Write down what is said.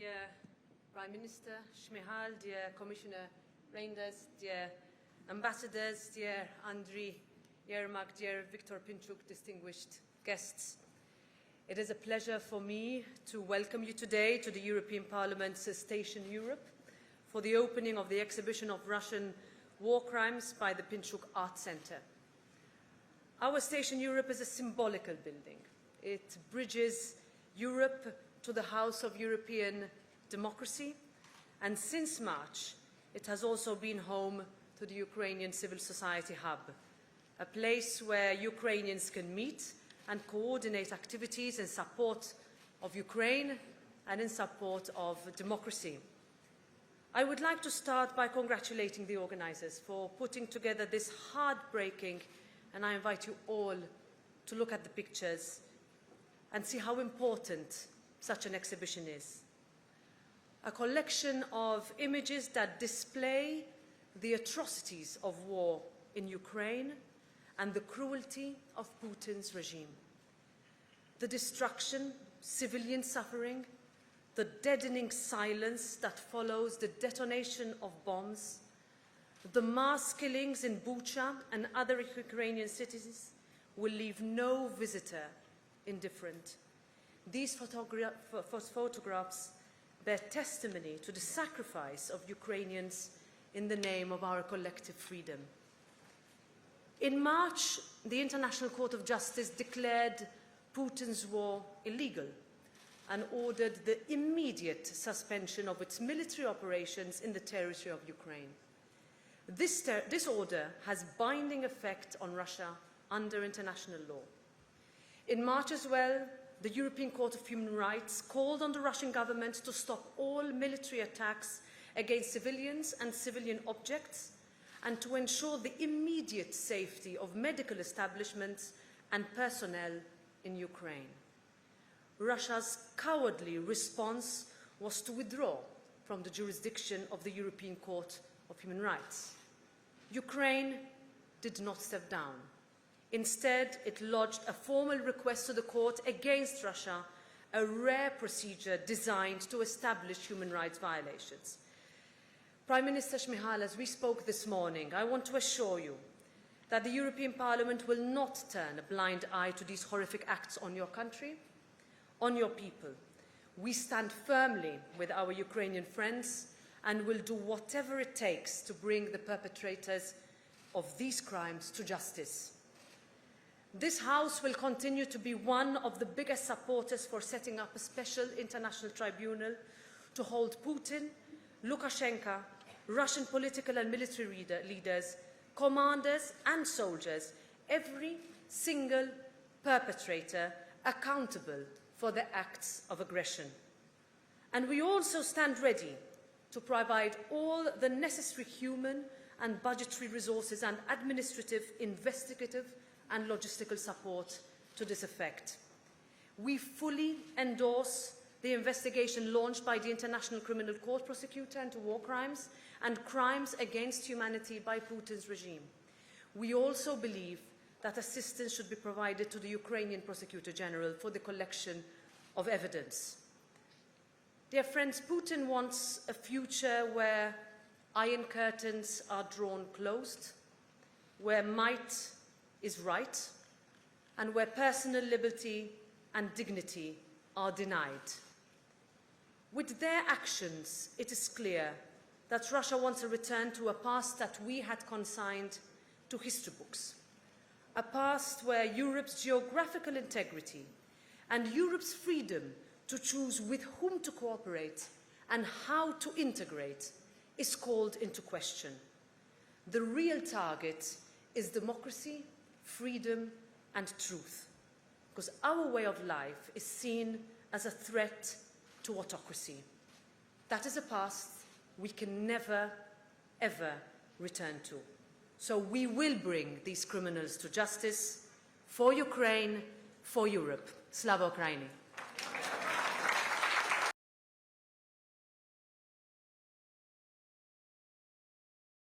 dear Prime Minister Shmihal, dear Commissioner Reinders, dear Ambassadors, dear Andriy Yermak, dear Viktor Pinchuk, distinguished guests. It is a pleasure for me to welcome you today to the European Parliament's Station Europe for the opening of the exhibition of Russian war crimes by the Pinchuk Art Center. Our Station Europe is a symbolical building. It bridges Europe to the House of European Democracy, and since March, it has also been home to the Ukrainian Civil Society Hub, a place where Ukrainians can meet and coordinate activities in support of Ukraine and in support of democracy. I would like to start by congratulating the organizers for putting together this heartbreaking, and I invite you all to look at the pictures and see how important such an exhibition is. A collection of images that display the atrocities of war in Ukraine and the cruelty of Putin's regime. The destruction, civilian suffering, the deadening silence that follows the detonation of bombs, the mass killings in Bucha and other Ukrainian cities will leave no visitor indifferent. These photographs bear testimony to the sacrifice of Ukrainians in the name of our collective freedom. In March, the International Court of Justice declared Putin's war illegal and ordered the immediate suspension of its military operations in the territory of Ukraine. This order has binding effect on Russia under international law. In March as well, the European Court of Human Rights called on the Russian government to stop all military attacks against civilians and civilian objects and to ensure the immediate safety of medical establishments and personnel in Ukraine. Russia's cowardly response was to withdraw from the jurisdiction of the European Court of Human Rights. Ukraine did not step down. Instead, it lodged a formal request to the court against Russia, a rare procedure designed to establish human rights violations. Prime Minister Shmihal, as we spoke this morning, I want to assure you that the European Parliament will not turn a blind eye to these horrific acts on your country, on your people. We stand firmly with our Ukrainian friends and will do whatever it takes to bring the perpetrators of these crimes to justice. This House will continue to be one of the biggest supporters for setting up a special international tribunal to hold Putin, Lukashenko, Russian political and military leaders, commanders and soldiers, every single perpetrator accountable for their acts of aggression. And we also stand ready to provide all the necessary human and budgetary resources and administrative, investigative and logistical support to this effect. We fully endorse the investigation launched by the International Criminal Court prosecutor into war crimes and crimes against humanity by Putin's regime. We also believe that assistance should be provided to the Ukrainian Prosecutor General for the collection of evidence. Dear friends, Putin wants a future where iron curtains are drawn closed, where might is right, and where personal liberty and dignity are denied. With their actions, it is clear that Russia wants a return to a past that we had consigned to history books, a past where Europe's geographical integrity and Europe's freedom to choose with whom to cooperate and how to integrate is called into question. The real target is democracy, freedom and truth, because our way of life is seen as a threat to autocracy. That is a past we can never, ever return to. So we will bring these criminals to justice for Ukraine, for Europe. Slava Ukraini.